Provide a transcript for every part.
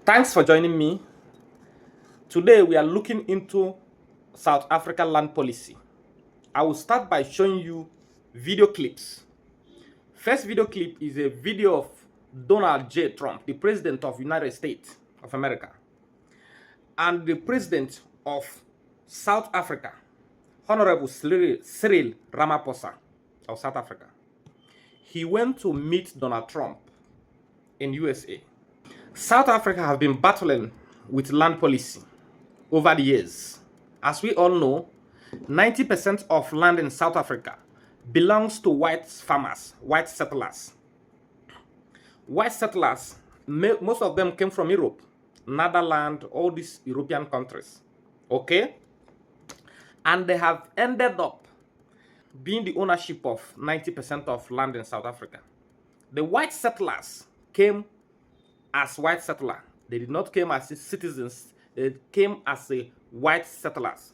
Thanks for joining me. Today we are looking into South Africa land policy. I will start by showing you video clips. First video clip is a video of Donald J. Trump, the president of the United States of America, and the president of South Africa, Honorable Cyril Ramaphosa of South Africa. He went to meet Donald Trump in USA. South Africa has been battling with land policy over the years. As we all know, 90% of land in South Africa belongs to white farmers, white settlers. White settlers, most of them came from Europe, Netherlands, all these European countries. Okay? And they have ended up being the ownership of 90% of land in South Africa. The white settlers came as white settlers. They did not come as citizens. They came as a white settlers.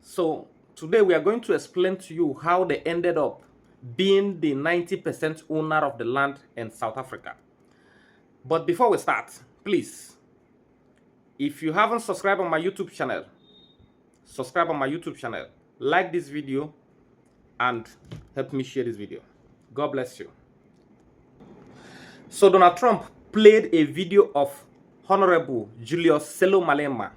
So today we are going to explain to you how they ended up being the 90% owner of the land in South Africa. But before we start, please, if you haven't subscribed on my YouTube channel, subscribe on my YouTube channel, like this video, and help me share this video. God bless you. So Donald Trump played a video of Honorable Julius Selo Malema.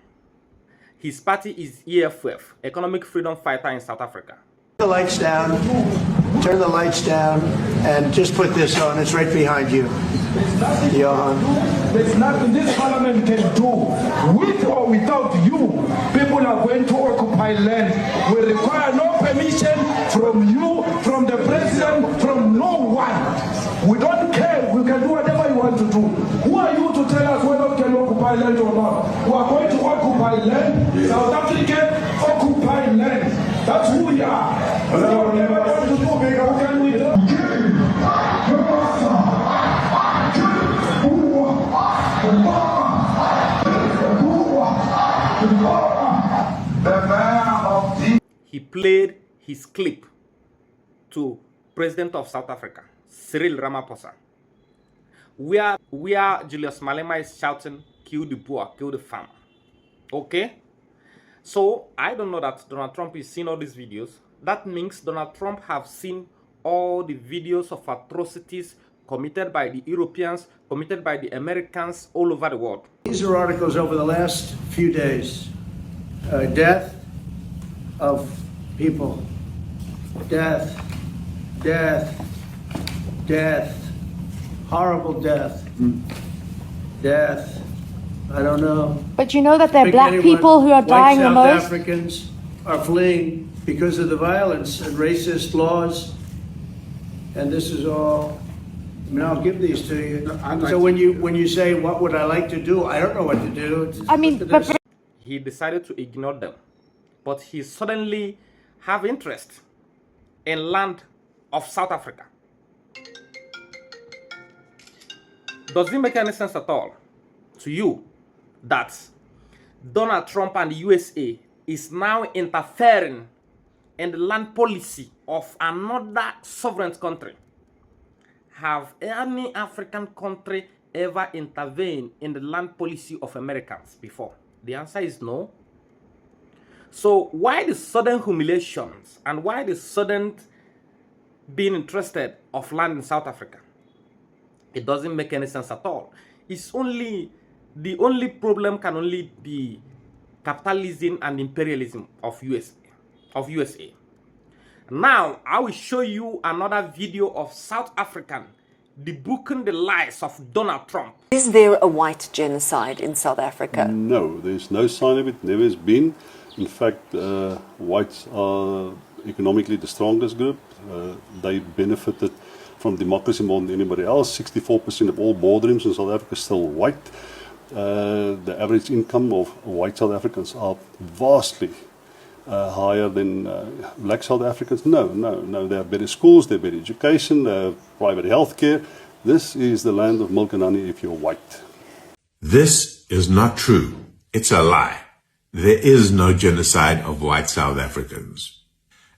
His party is EFF, Economic Freedom Fighter in South Africa. The lights down, turn the lights down, and just put this on. It's right behind you. There's nothing this parliament can do. With or without you, people are going to occupy land. We require no permission from you, from the president, from no one. We don't care. We can do whatever you want to do. Who are you to tell us whether we can occupy land or not? We are going to occupy land. South African occupy land. That's who we are. Whatever we want to do, how can we do? He played his clip to President of South Africa, Cyril Ramaphosa, where Julius Malema is shouting, kill the Boer, kill the farmer. Okay? So, I don't know that Donald Trump is seeing all these videos. That means Donald Trump have seen all the videos of atrocities committed by the Europeans, committed by the Americans all over the world. These are articles over the last few days. Death of people. Death. Horrible death. Death. I don't know. But you know that there are black people who are dying the most? South Africans are fleeing because of the violence and racist laws. And this is all, I mean, I'll give these to you. So when you say, what would I like to do? I don't know what to do. He decided to ignore them. But he suddenly have interest in land of South Africa. Does it make any sense at all to you that Donald Trump and the USA is now interfering in the land policy of another sovereign country? Have any African country ever intervened in the land policy of Americans before? The answer is no. So why the sudden humiliations and why the sudden being interested of land in South Africa? It doesn't make any sense at all. It's only, the only problem can only be capitalism and imperialism of USA. Now, I will show you another video of South African debunking the lies of Donald Trump. Is there a white genocide in South Africa? No, there's no sign of it, never has been. In fact, whites are economically the strongest group. They benefited from democracy more than anybody else. 64% of all boardrooms in South Africa are still white. The average income of white South Africans are vastly higher than black South Africans. No. They have better schools, they have better education, they have private health care. This is the land of milk and honey if you're white. This is not true. It's a lie. There is no genocide of white South Africans.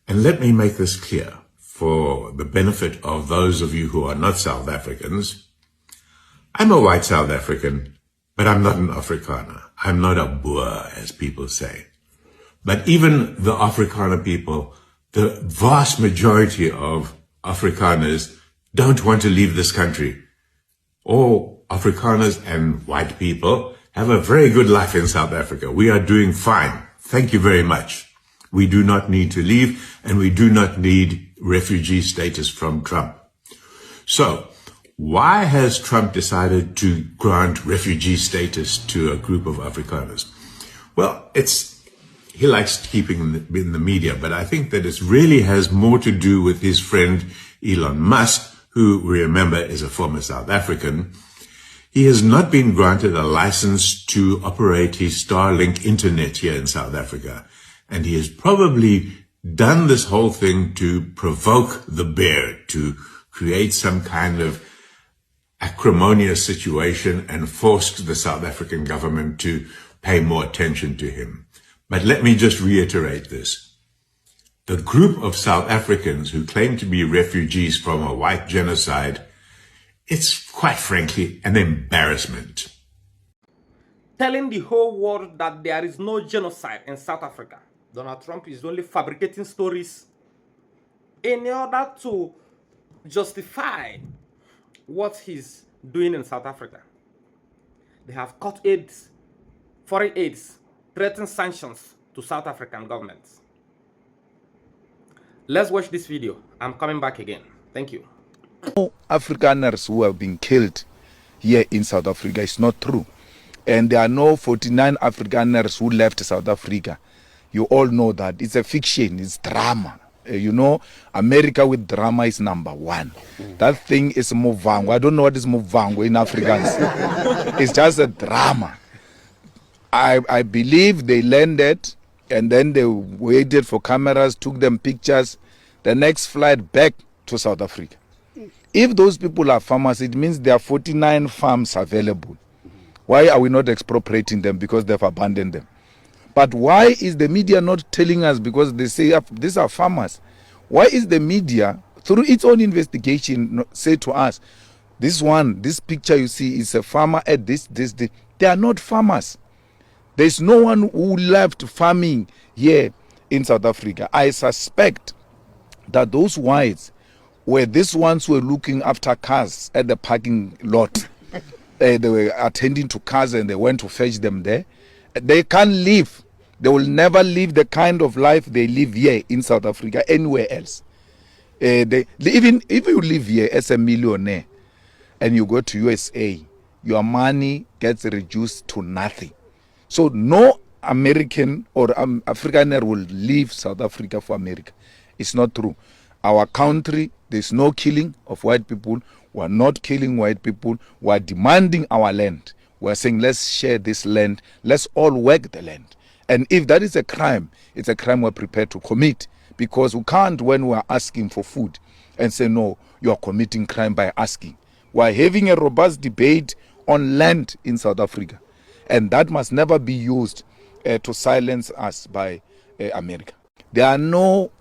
And let me make this clear for the benefit of those of you who are not South Africans. I'm a white South African, but I'm not an Afrikaner. I'm not a Boer, as people say. But even the Afrikaner people, the vast majority of Afrikaners don't want to leave this country. All Afrikaners and white people have a very good life in South Africa. We are doing fine. Thank you very much. We do not need to leave, and we do not need refugee status from Trump. So, why has Trump decided to grant refugee status to a group of Afrikaners? Well, he likes keeping in the media, but I think that it really has more to do with his friend Elon Musk, who we remember is a former South African. He has not been granted a license to operate his Starlink internet here in South Africa. And he has probably done this whole thing to provoke the bear, to create some kind of acrimonious situation and forced the South African government to pay more attention to him. But let me just reiterate this. The group of South Africans who claim to be refugees from a white genocide, it's quite frankly an embarrassment. Telling the whole world that there is no genocide in South Africa. Donald Trump is only fabricating stories in order to justify what he's doing in South Africa. They have cut aids, foreign aids, threatened sanctions to South African governments. Let's watch this video. I'm coming back again. Thank you. Afrikaners who have been killed here in South Africa is not true. And there are no 49 Afrikaners who left South Africa. You all know that. It's a fiction. It's drama. You know, America with drama is number one. That thing is Movango. I don't know what is Movango in Afrikaans. It's just a drama. I believe they landed and then they waited for cameras, took them pictures. The next flight back to South Africa. If those people are farmers, it means there are 49 farms available. Why are we not expropriating them? Because they've abandoned them. But why is the media not telling us? Because they say these are farmers. Why is the media, through its own investigation, say to us, this picture you see is a farmer at this. They are not farmers. There's no one who left farming here in South Africa. I suspect that those whites were these ones who were looking after cars at the parking lot. They were attending to cars and they went to fetch them there. They can't live. They will never live the kind of life they live here in South Africa, anywhere else. Even if you live here as a millionaire and you go to USA, your money gets reduced to nothing. So no American or Afrikaner will leave South Africa for America. It's not true. Our country, there's no killing of white people. We're not killing white people. We're demanding our land. We're saying, let's share this land. Let's all work the land. And if that is a crime, it's a crime we're prepared to commit. Because we can't, when we're asking for food, and say, no, you are committing crime by asking. We're having a robust debate on land in South Africa. And that must never be used to silence us by America. There are no...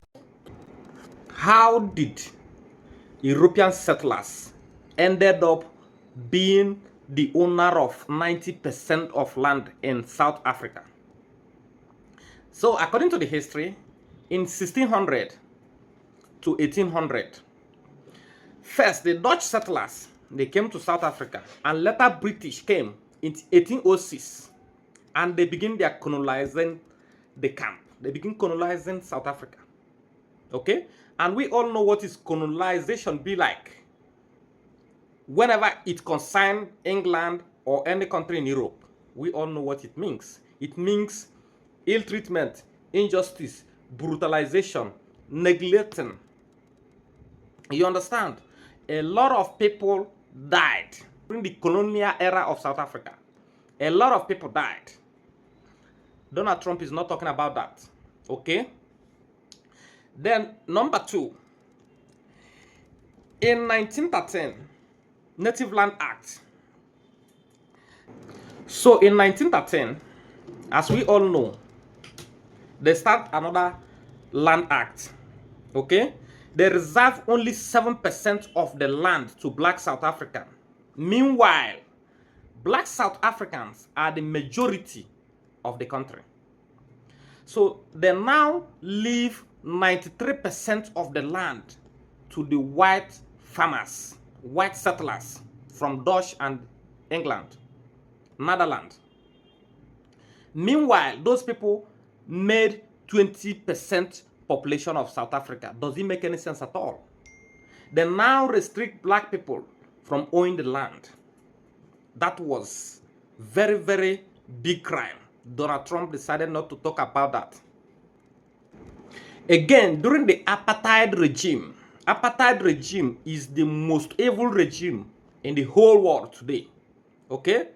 How did European settlers ended up being the owner of 90% of land in South Africa? So according to the history, in 1600 to 1800, first the Dutch settlers, they came to South Africa, and later British came in 1806, and they begin their colonizing the camp. They begin colonizing South Africa. Okay? And we all know what is colonization be like. Whenever it concerns England or any country in Europe, we all know what it means. It means ill treatment, injustice, brutalization, neglecting. You understand? A lot of people died during the colonial era of South Africa. A lot of people died. Donald Trump is not talking about that. Okay? Then, number two, in 1913, Native Land Act. So, in 1913, as we all know, they start another Land Act. Okay? They reserve only 7% of the land to black South Africans. Meanwhile, black South Africans are the majority of the country. So they now leave 93% of the land to the white farmers, white settlers from Dutch and England, Netherlands. Meanwhile, those people made 20% population of South Africa. Does it make any sense at all? They now restrict black people from owning the land. That was very, very big crime. Donald Trump decided not to talk about that. Again, during the apartheid regime is the most evil regime in the whole world today. Okay?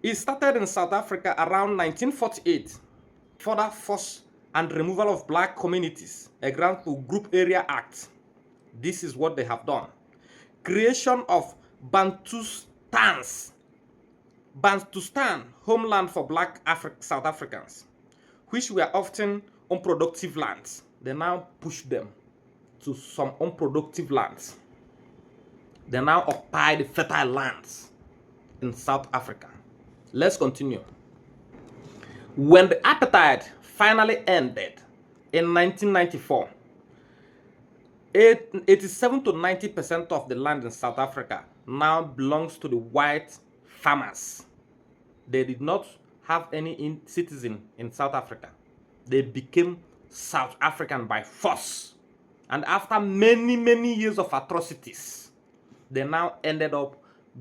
It started in South Africa around 1948. Further force and removal of black communities, example Group Area Act. This is what they have done. Creation of Bantustan, homeland for black South Africans, which were often unproductive lands. They now push them to some unproductive lands. They now occupy the fertile lands in South Africa. Let's continue. When the apartheid finally ended in 1994, 87 to 90% of the land in South Africa now belongs to the white farmers. They did not have any citizen in South Africa. They became South African by force. And after many, many years of atrocities, they now ended up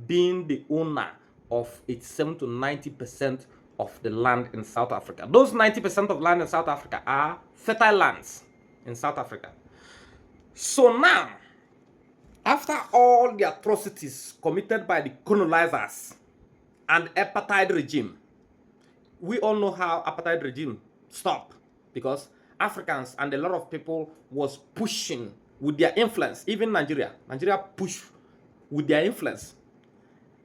being the owner of 87 to 90% of the land in South Africa. Those 90% of land in South Africa are fertile lands in South Africa. So now, after all the atrocities committed by the colonizers and apartheid regime, we all know how apartheid regime stopped, because Africans and a lot of people was pushing with their influence. Even Nigeria pushed with their influence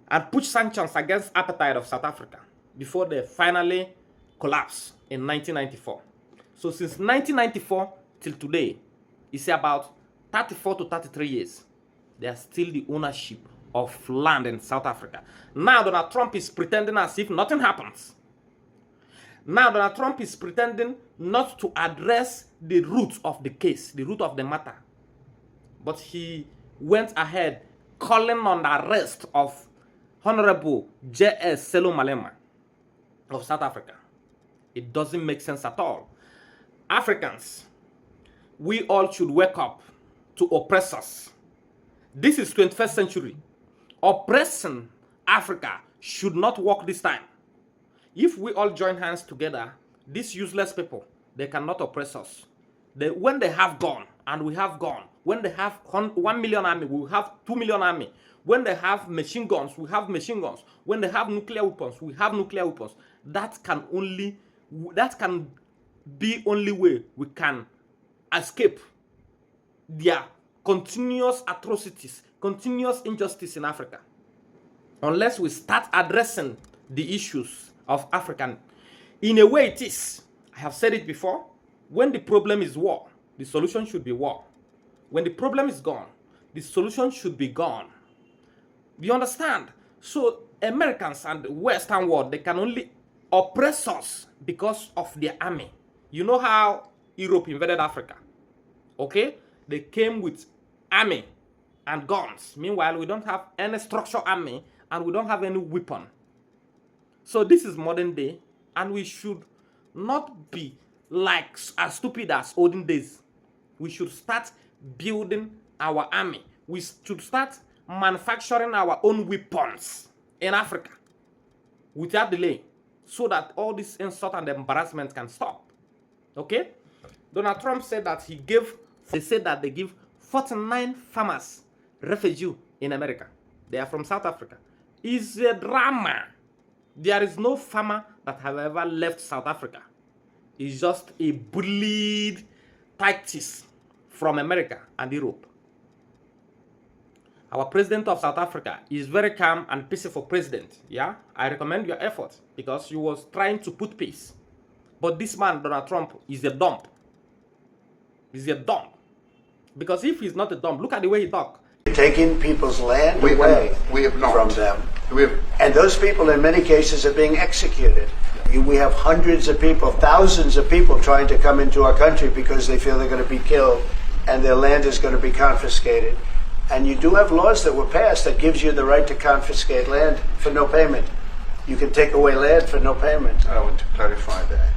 and pushed sanctions against apartheid of South Africa before they finally collapsed in 1994. So since 1994 till today, it's about 34 to 33 years. They are still the ownership of land in South Africa. Now Donald Trump is pretending as if nothing happens. Now Donald Trump is pretending not to address the root of the case, the root of the matter. But he went ahead calling on the arrest of Honorable J.S. Selo Malema of South Africa. It doesn't make sense at all. Africans, we all should wake up to oppressors. This is 21st century. Oppressing Africa should not work this time. If we all join hands together, these useless people, they cannot oppress us. When they have gone, and we have gone, when they have 1 million army, we will have 2 million army. When they have machine guns, we have machine guns. When they have nuclear weapons, we have nuclear weapons. That can be only way we can escape their continuous atrocities, continuous injustice in Africa. Unless we start addressing the issues of African. In a way it is. I have said it before. When the problem is war, the solution should be war. When the problem is gone, the solution should be gone. You understand? So Americans and the Western world, they can only oppress us because of their army. You know how Europe invaded Africa? Okay? They came with army and guns. Meanwhile, we don't have any structured army and we don't have any weapon. So this is modern day, and we should not be like as stupid as olden days. We should start building our army. We should start manufacturing our own weapons in Africa without delay, so that all this insult and embarrassment can stop. Okay? Donald Trump said that they give 49 farmers refugee in America. They are from South Africa. It's a drama. There is no farmer that have ever left South Africa. It's just a bullied tactics from America and Europe. Our president of South Africa is very calm and peaceful president. Yeah, I recommend your effort, because he was trying to put peace. But this man, Donald Trump, is a dump. He's a dump. Because if he's not a dump, look at the way he talks. taking people's land We away have not. from them. We have, And those people, in many cases, are being executed. We have hundreds of people, thousands of people trying to come into our country because they feel they're going to be killed and their land is going to be confiscated. And you do have laws that were passed that gives you the right to confiscate land for no payment. You can take away land for no payment. I want to clarify that.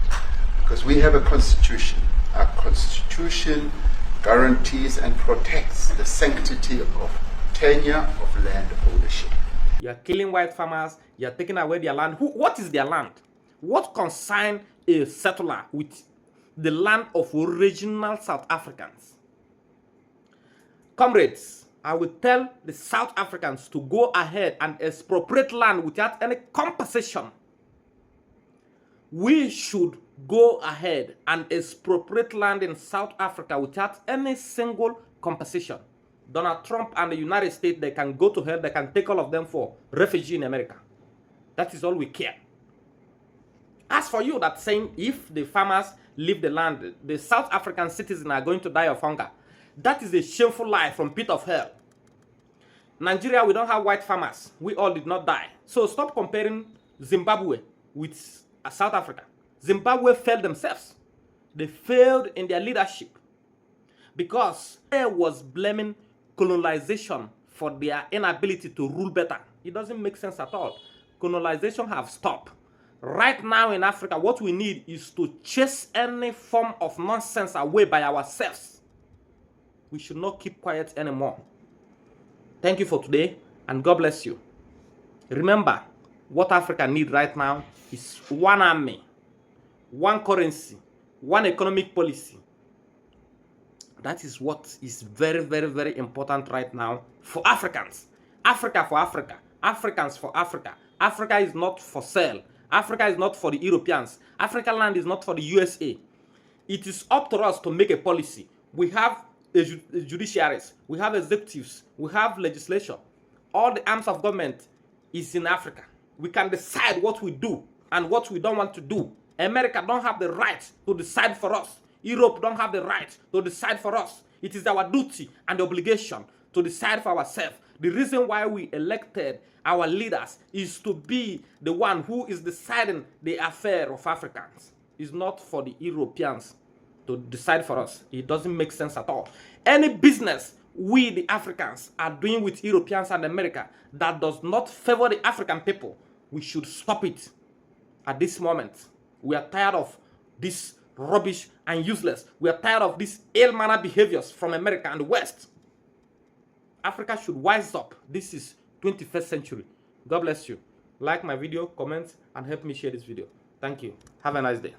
Because we have a constitution. Our constitution guarantees and protects the sanctity of tenure of land ownership. You're killing white farmers, you're taking away their land. What is their land? What concern a settler with the land of original South Africans? Comrades, I will tell the South Africans to go ahead and expropriate land without any compensation. We should go ahead and expropriate land in South Africa without any single compensation. Donald Trump and the United States, they can go to hell, they can take all of them for refugee in America. That is all we care. As for you that saying if the farmers leave the land, the South African citizens are going to die of hunger, that is a shameful lie from pit of hell. Nigeria, we don't have white farmers. We all did not die. So stop comparing Zimbabwe with South Africa. Zimbabwe failed themselves. They failed in their leadership because they was blaming colonization for their inability to rule better. It doesn't make sense at all. Colonization have stopped. Right now in Africa, what we need is to chase any form of nonsense away by ourselves. We should not keep quiet anymore. Thank you for today, and God bless you. Remember, what Africa needs right now is one army, one currency, one economic policy. That is what is very, very, very important right now for Africans. Africa for Africa. Africans for Africa. Africa is not for sale. Africa is not for the Europeans. African land is not for the USA. It is up to us to make a policy. We have judiciaries, we have executives, we have legislation. All the arms of government is in Africa. We can decide what we do and what we don't want to do. America don't have the right to decide for us. Europe don't have the right to decide for us. It is our duty and obligation to decide for ourselves. The reason why we elected our leaders is to be the one who is deciding the affair of Africans. It's not for the Europeans to decide for us. It doesn't make sense at all. Any business we, the Africans, are doing with Europeans and America that does not favor the African people, we should stop it at this moment. We are tired of this rubbish and useless. We are tired of these ill-mannered behaviors from America and the West. Africa should wise up. This is 21st century. God bless you. Like my video, comment, and help me share this video. Thank you. Have a nice day.